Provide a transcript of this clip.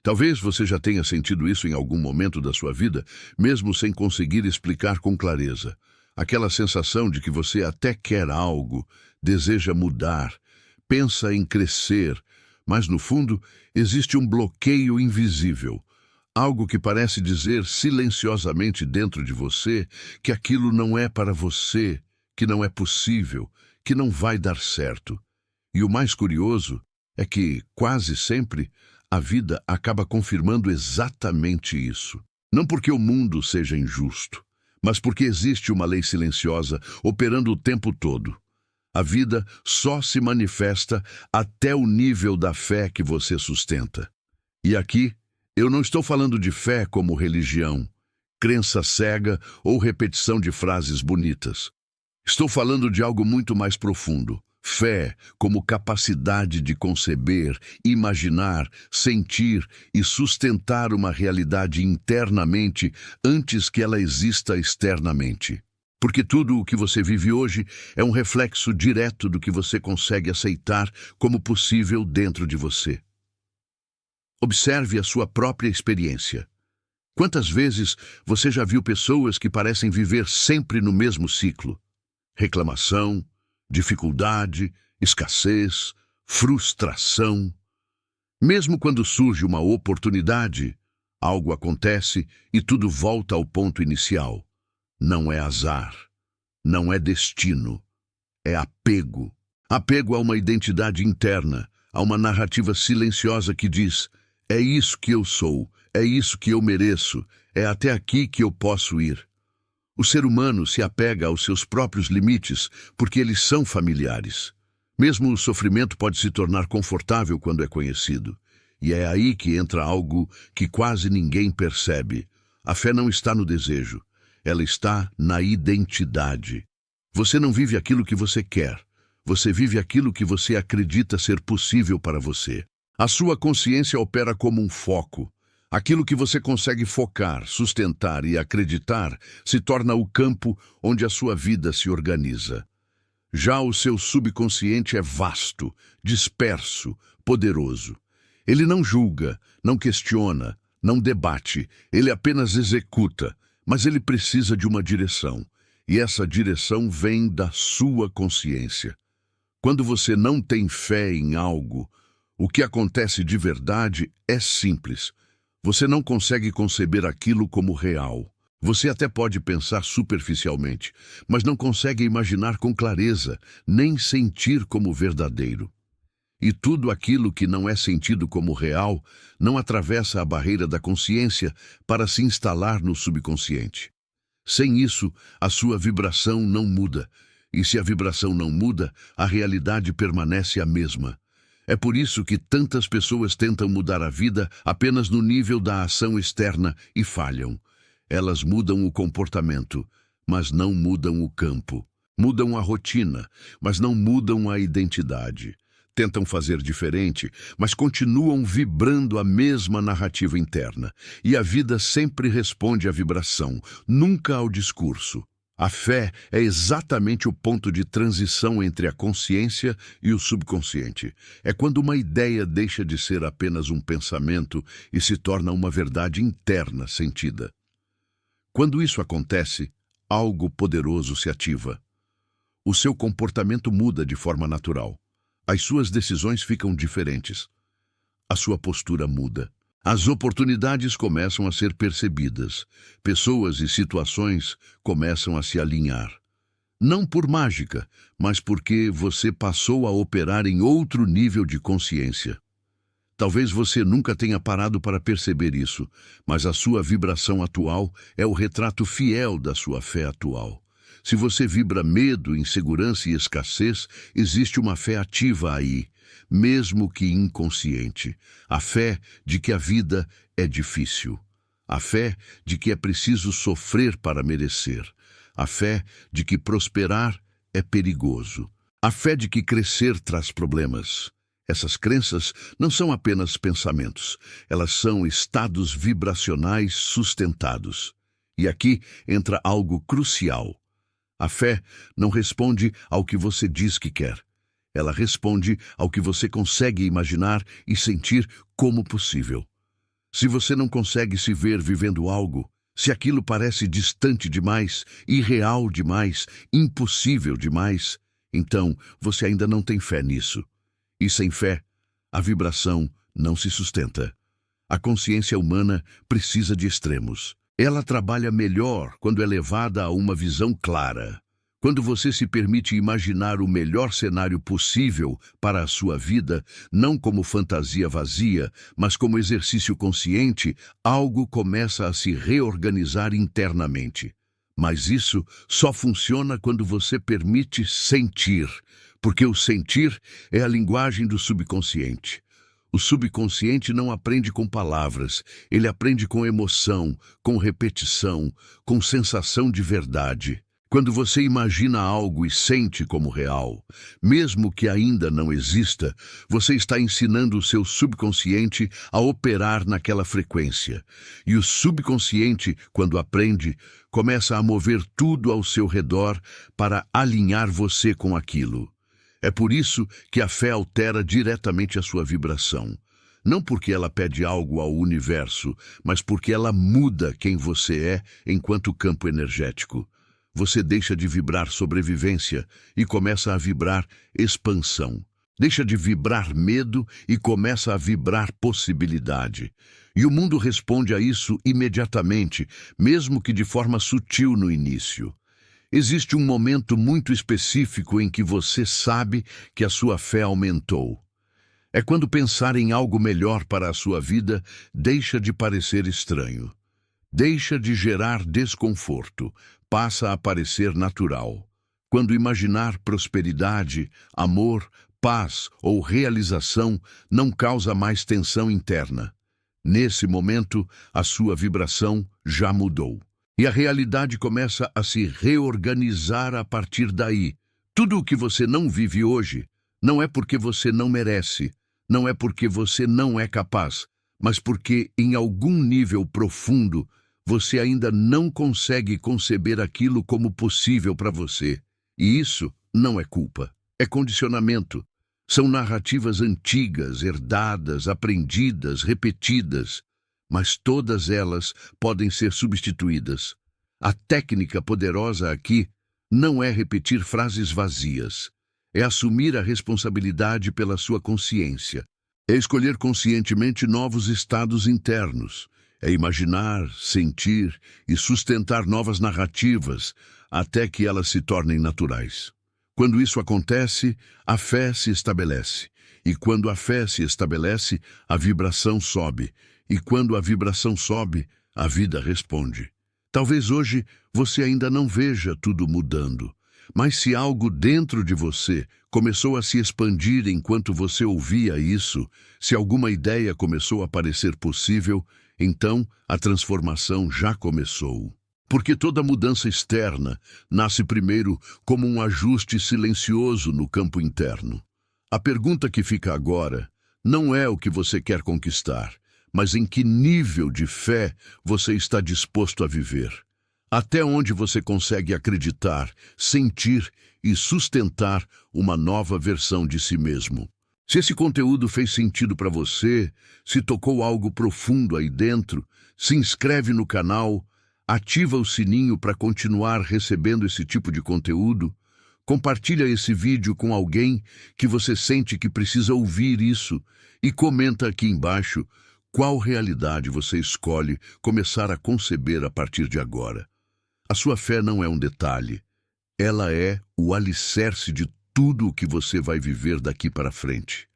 Talvez você já tenha sentido isso em algum momento da sua vida, mesmo sem conseguir explicar com clareza. Aquela sensação de que você até quer algo, deseja mudar, pensa em crescer, mas no fundo existe um bloqueio invisível. Algo que parece dizer silenciosamente dentro de você que aquilo não é para você, que não é possível, que não vai dar certo. E o mais curioso é que, quase sempre, a vida acaba confirmando exatamente isso. Não porque o mundo seja injusto, mas porque existe uma lei silenciosa operando o tempo todo. A vida só se manifesta até o nível da fé que você sustenta. E aqui, eu não estou falando de fé como religião, crença cega ou repetição de frases bonitas. Estou falando de algo muito mais profundo. Fé como capacidade de conceber, imaginar, sentir e sustentar uma realidade internamente antes que ela exista externamente. Porque tudo o que você vive hoje é um reflexo direto do que você consegue aceitar como possível dentro de você. Observe a sua própria experiência. Quantas vezes você já viu pessoas que parecem viver sempre no mesmo ciclo? Reclamação, dificuldade, escassez, frustração. Mesmo quando surge uma oportunidade, algo acontece e tudo volta ao ponto inicial. Não é azar, não é destino, é apego. Apego a uma identidade interna, a uma narrativa silenciosa que diz: é isso que eu sou, é isso que eu mereço, é até aqui que eu posso ir. O ser humano se apega aos seus próprios limites porque eles são familiares. Mesmo o sofrimento pode se tornar confortável quando é conhecido. E é aí que entra algo que quase ninguém percebe. A fé não está no desejo, ela está na identidade. Você não vive aquilo que você quer, você vive aquilo que você acredita ser possível para você. A sua consciência opera como um foco. Aquilo que você consegue focar, sustentar e acreditar se torna o campo onde a sua vida se organiza. Já o seu subconsciente é vasto, disperso, poderoso. Ele não julga, não questiona, não debate, ele apenas executa, mas ele precisa de uma direção. E essa direção vem da sua consciência. Quando você não tem fé em algo, o que acontece de verdade é simples. Você não consegue conceber aquilo como real. Você até pode pensar superficialmente, mas não consegue imaginar com clareza, nem sentir como verdadeiro. E tudo aquilo que não é sentido como real não atravessa a barreira da consciência para se instalar no subconsciente. Sem isso, a sua vibração não muda. E se a vibração não muda, a realidade permanece a mesma. É por isso que tantas pessoas tentam mudar a vida apenas no nível da ação externa e falham. Elas mudam o comportamento, mas não mudam o campo. Mudam a rotina, mas não mudam a identidade. Tentam fazer diferente, mas continuam vibrando a mesma narrativa interna. E a vida sempre responde à vibração, nunca ao discurso. A fé é exatamente o ponto de transição entre a consciência e o subconsciente. É quando uma ideia deixa de ser apenas um pensamento e se torna uma verdade interna sentida. Quando isso acontece, algo poderoso se ativa. O seu comportamento muda de forma natural. As suas decisões ficam diferentes. A sua postura muda. As oportunidades começam a ser percebidas. Pessoas e situações começam a se alinhar. Não por mágica, mas porque você passou a operar em outro nível de consciência. Talvez você nunca tenha parado para perceber isso, mas a sua vibração atual é o retrato fiel da sua fé atual. Se você vibra medo, insegurança e escassez, existe uma fé ativa aí, mesmo que inconsciente. A fé de que a vida é difícil. A fé de que é preciso sofrer para merecer. A fé de que prosperar é perigoso. A fé de que crescer traz problemas. Essas crenças não são apenas pensamentos, elas são estados vibracionais sustentados. E aqui entra algo crucial. A fé não responde ao que você diz que quer. Ela responde ao que você consegue imaginar e sentir como possível. Se você não consegue se ver vivendo algo, se aquilo parece distante demais, irreal demais, impossível demais, então você ainda não tem fé nisso. E sem fé, a vibração não se sustenta. A consciência humana precisa de extremos. Ela trabalha melhor quando é levada a uma visão clara. Quando você se permite imaginar o melhor cenário possível para a sua vida, não como fantasia vazia, mas como exercício consciente, algo começa a se reorganizar internamente. Mas isso só funciona quando você permite sentir, porque o sentir é a linguagem do subconsciente. O subconsciente não aprende com palavras, ele aprende com emoção, com repetição, com sensação de verdade. Quando você imagina algo e sente como real, mesmo que ainda não exista, você está ensinando o seu subconsciente a operar naquela frequência. E o subconsciente, quando aprende, começa a mover tudo ao seu redor para alinhar você com aquilo. É por isso que a fé altera diretamente a sua vibração. Não porque ela pede algo ao universo, mas porque ela muda quem você é enquanto campo energético. Você deixa de vibrar sobrevivência e começa a vibrar expansão. Deixa de vibrar medo e começa a vibrar possibilidade. E o mundo responde a isso imediatamente, mesmo que de forma sutil no início. Existe um momento muito específico em que você sabe que a sua fé aumentou. É quando pensar em algo melhor para a sua vida deixa de parecer estranho. Deixa de gerar desconforto, passa a parecer natural. Quando imaginar prosperidade, amor, paz ou realização não causa mais tensão interna. Nesse momento, a sua vibração já mudou. E a realidade começa a se reorganizar a partir daí. Tudo o que você não vive hoje não é porque você não merece, não é porque você não é capaz, mas porque, em algum nível profundo, você ainda não consegue conceber aquilo como possível para você. E isso não é culpa, é condicionamento. São narrativas antigas, herdadas, aprendidas, repetidas. Mas todas elas podem ser substituídas. A técnica poderosa aqui não é repetir frases vazias. É assumir a responsabilidade pela sua consciência. É escolher conscientemente novos estados internos. É imaginar, sentir e sustentar novas narrativas até que elas se tornem naturais. Quando isso acontece, a fé se estabelece. E quando a fé se estabelece, a vibração sobe. E quando a vibração sobe, a vida responde. Talvez hoje você ainda não veja tudo mudando, mas se algo dentro de você começou a se expandir enquanto você ouvia isso, se alguma ideia começou a parecer possível, então a transformação já começou. Porque toda mudança externa nasce primeiro como um ajuste silencioso no campo interno. A pergunta que fica agora não é o que você quer conquistar, mas em que nível de fé você está disposto a viver. Até onde você consegue acreditar, sentir e sustentar uma nova versão de si mesmo. Se esse conteúdo fez sentido para você, se tocou algo profundo aí dentro, se inscreve no canal, ativa o sininho para continuar recebendo esse tipo de conteúdo, compartilha esse vídeo com alguém que você sente que precisa ouvir isso e comenta aqui embaixo qual realidade você escolhe começar a conceber a partir de agora. A sua fé não é um detalhe, ela é o alicerce de tudo o que você vai viver daqui para frente.